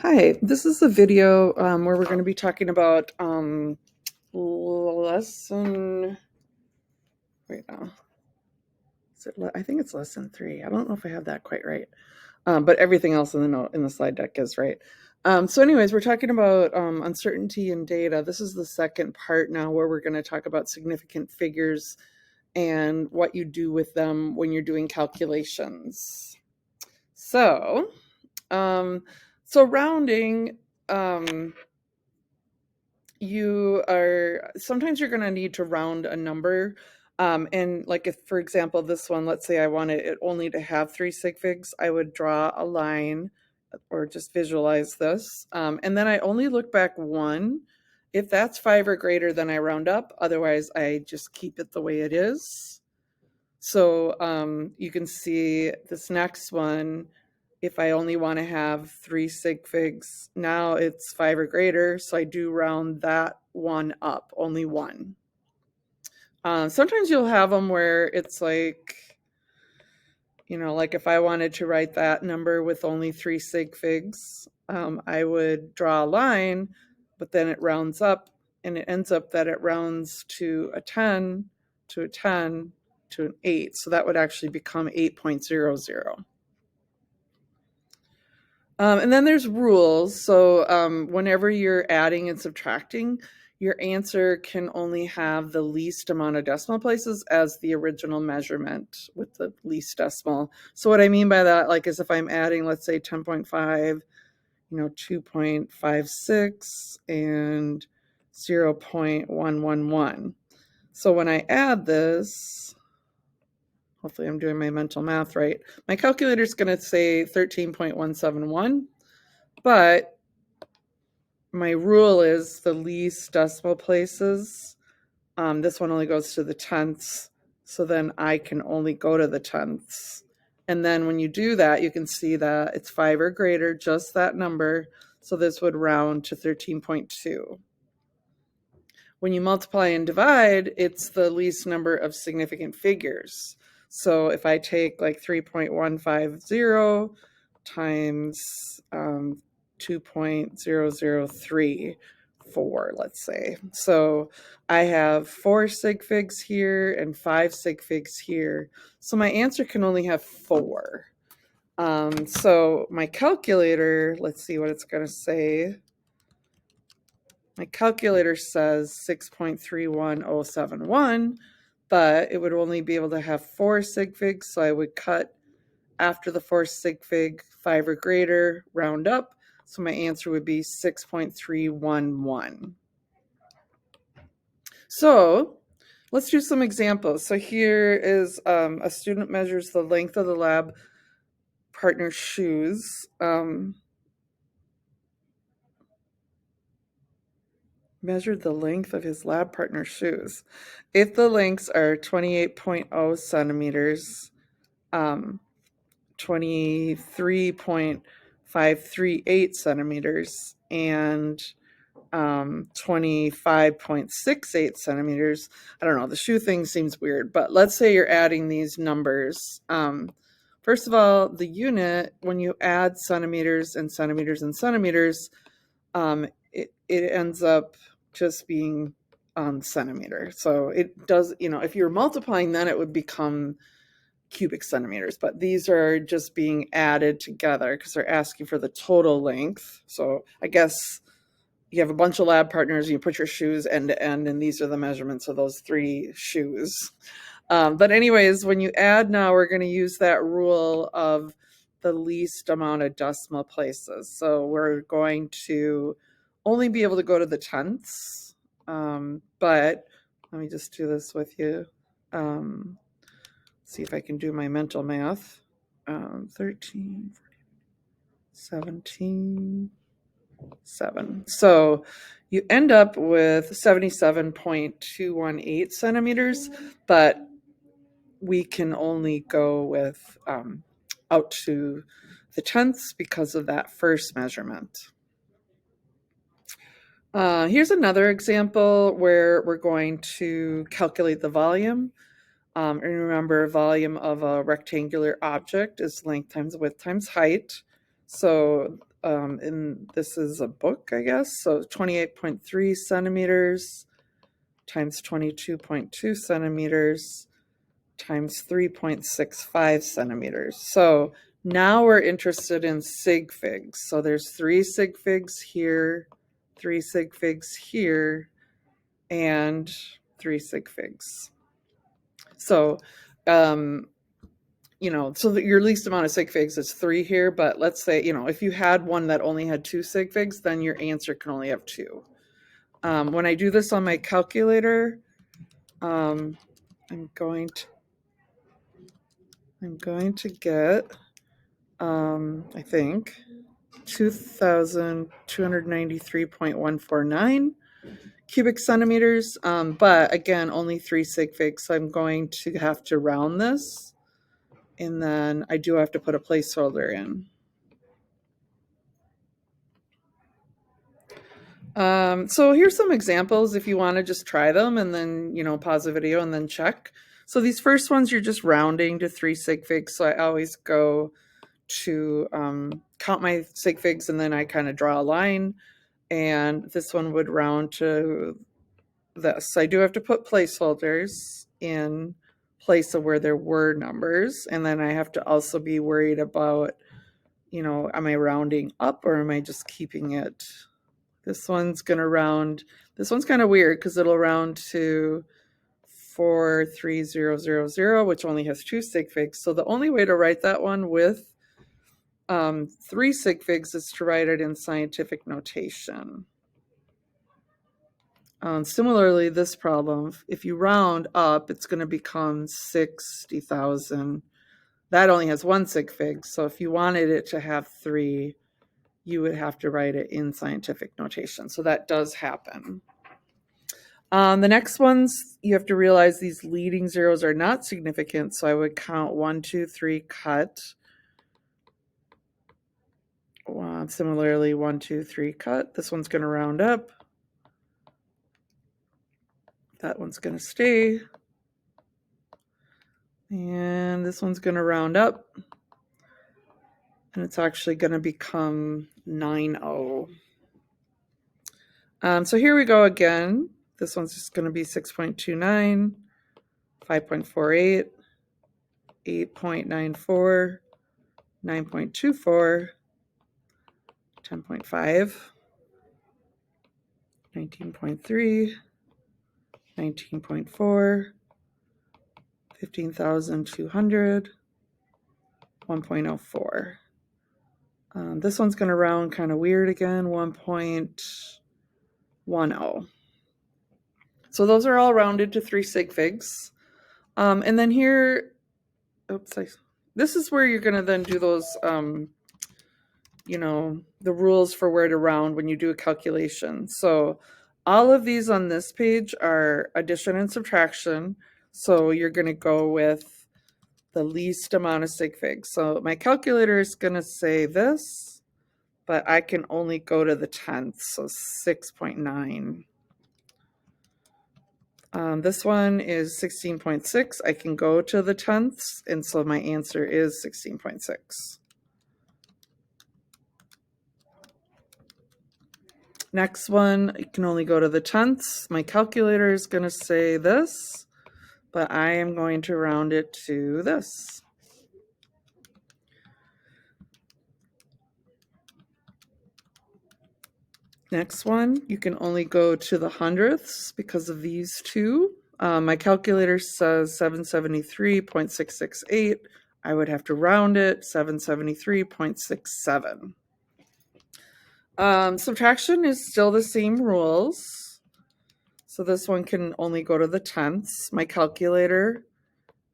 Hi, this is a video where we're going to be talking about lesson. Wait, I think it's lesson 3. I don't know if I have that quite right, but everything else in the note in the slide deck is right. So, anyways, we're talking about uncertainty in data. This is the second part now, where we're going to talk about significant figures and what you do with them when you're doing calculations. So, rounding. Sometimes you're going to need to round a number. And like if, for example, this one, let's say I wanted it only to have 3 sig figs, I would draw a line or just visualize this. And then I only look back 1. If that's 5 or greater, then I round up. Otherwise, I just keep it the way it is. So you can see this next one. If I only want to have 3 sig figs, now it's 5 or greater, so I do round that one up, only 1. Sometimes you'll have them where it's like, like if I wanted to write that number with only 3 sig figs, I would draw a line, but then it rounds up, and it ends up that it rounds to a 10, to a 10, to an 8. So that would actually become 8.00. And then there's rules. So whenever you're adding and subtracting, your answer can only have the least amount of decimal places as the original measurement with the least decimal. So what I mean by that, like, is if I'm adding, let's say 10.5, 2.56 and 0.111. So when I add this, hopefully I'm doing my mental math right, my calculator is going to say 13.171. But my rule is the least decimal places. This one only goes to the tenths, so then I can only go to the tenths. And then when you do that, you can see that it's 5 or greater, just that number. So this would round to 13.2. When you multiply and divide, it's the least number of significant figures. So if I take like 3.150 times 2.0034, let's say. So I have 4 sig figs here and 5 sig figs here. So my answer can only have 4. So my calculator, let's see what it's going to say. My calculator says 6.31071, but it would only be able to have 4 sig figs, so I would cut after the 4 sig fig, 5 or greater, round up, so my answer would be 6.311. So let's do some examples. So here is a student measures the length of the lab partner's shoes. Measured the length of his lab partner's shoes. If the lengths are 28.0 centimeters, 23.538 centimeters, and 25.68 centimeters. I don't know, the shoe thing seems weird, but let's say you're adding these numbers. First of all, the unit, when you add centimeters and centimeters and centimeters, it ends up just being centimeter. So it does, if you're multiplying, then it would become cubic centimeters, but these are just being added together because they're asking for the total length. So I guess you have a bunch of lab partners, you put your shoes end to end, and these are the measurements of those 3 shoes. But anyways, when you add now, we're going to use that rule of the least amount of decimal places. So we're going to only be able to go to the tenths. But let me just do this with you. See if I can do my mental math. 13, 17, 7. So you end up with 77.218 centimeters, but we can only go with out to the tenths because of that first measurement. Here's another example where we're going to calculate the volume. And remember, volume of a rectangular object is length times width times height. So and this is a book, I guess. So 28.3 centimeters times 22.2 centimeters times 3.65 centimeters. So now we're interested in sig figs. So there's 3 sig figs here, 3 sig figs here, and 3 sig figs. So, you know, so that your least amount of sig figs is 3 here, but let's say, you know, if you had one that only had 2 sig figs, then your answer can only have 2. When I do this on my calculator, I'm going to get, I think, 2,293.149 cubic centimeters. But again, only 3 sig figs, so I'm going to have to round this. And then I do have to put a placeholder in. So here's some examples if you want to just try them and then, you know, pause the video and then check. So these first ones, you're just rounding to 3 sig figs. So I always go to count my sig figs and then I kind of draw a line. And this one would round to this. I do have to put placeholders in place of where there were numbers. And then I have to also be worried about, you know, am I rounding up or am I just keeping it? This one's going to round. This one's kind of weird because it'll round to 43000, which only has 2 sig figs. So the only way to write that one with 3 sig figs is to write it in scientific notation. Similarly, this problem, if you round up, it's going to become 60,000. That only has 1 sig fig. So if you wanted it to have 3, you would have to write it in scientific notation. So that does happen. The next ones, you have to realize these leading zeros are not significant. So I would count 1, 2, 3, cut. Similarly, 1, 2, 3, cut. This one's going to round up. That one's going to stay. And this one's going to round up. And it's actually going to become 90. So here we go again. This one's just going to be 6.29, 5.48, 8.94, 9.24, 10.5, 19.3, 19.4, 15,200, 1.04. This one's going to round kind of weird again, 1.10. So those are all rounded to 3 sig figs. And then here, this is where you're going to then do those, you know, the rules for where to round when you do a calculation. So all of these on this page are addition and subtraction. So you're going to go with the least amount of sig figs. So my calculator is going to say this, but I can only go to the 10th, so 6.9. This one is 16.6. I can go to the 10ths, and so my answer is 16.6. Next one, you can only go to the 10ths. My calculator is going to say this, but I am going to round it to this. Next one, you can only go to the hundredths because of these two. My calculator says 773.668. I would have to round it, 773.67. Subtraction is still the same rules. So this one can only go to the tenths. My calculator,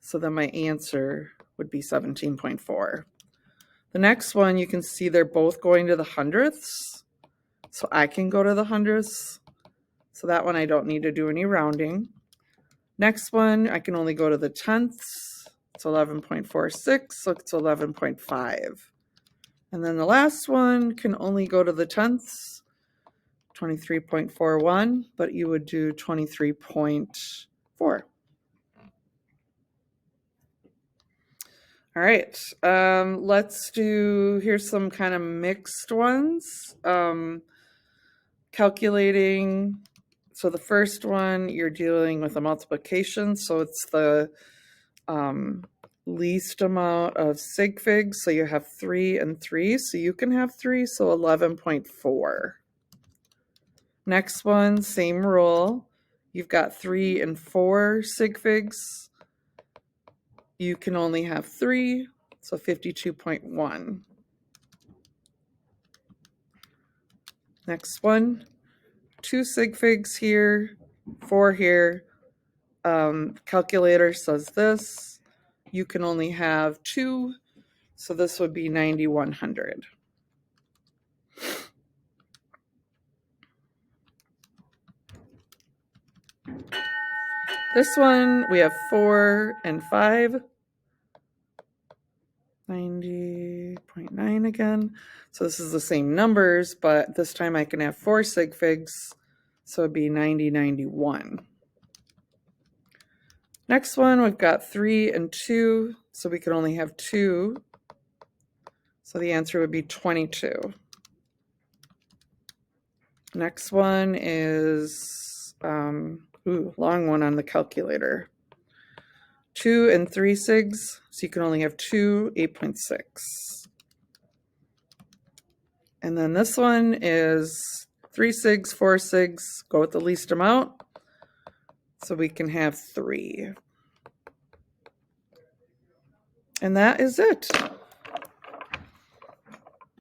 so then my answer would be 17.4. The next one, you can see they're both going to the hundredths. So I can go to the hundredths. So that one I don't need to do any rounding. Next one, I can only go to the tenths. It's 11.46, so it's 11.5. And then the last one can only go to the tenths, 23.41, but you would do 23.4. All All right, let's do, here's some kind of mixed ones. Calculating, so the first one, you're dealing with a multiplication, so it's the least amount of sig figs, so you have 3 and 3, so you can have 3, so 11.4. Next one, same rule. You've got 3 and 4 sig figs. You can only have 3, so 52.1. Next one, 2 sig figs here, 4 here. Calculator says this. You can only have 2, so this would be 9,100. This one, we have 4 and 5. 90.9 again. So this is the same numbers, but this time I can have 4 sig figs, so it'd be 9091. Next one, we've got 3 and 2, so we could only have 2. So the answer would be 22. Next one is, long one on the calculator. 2 and 3 sigs, so you can only have 2, 8.6. And then this one is 3 sigs, 4 sigs, go with the least amount, so we can have 3. And that is it.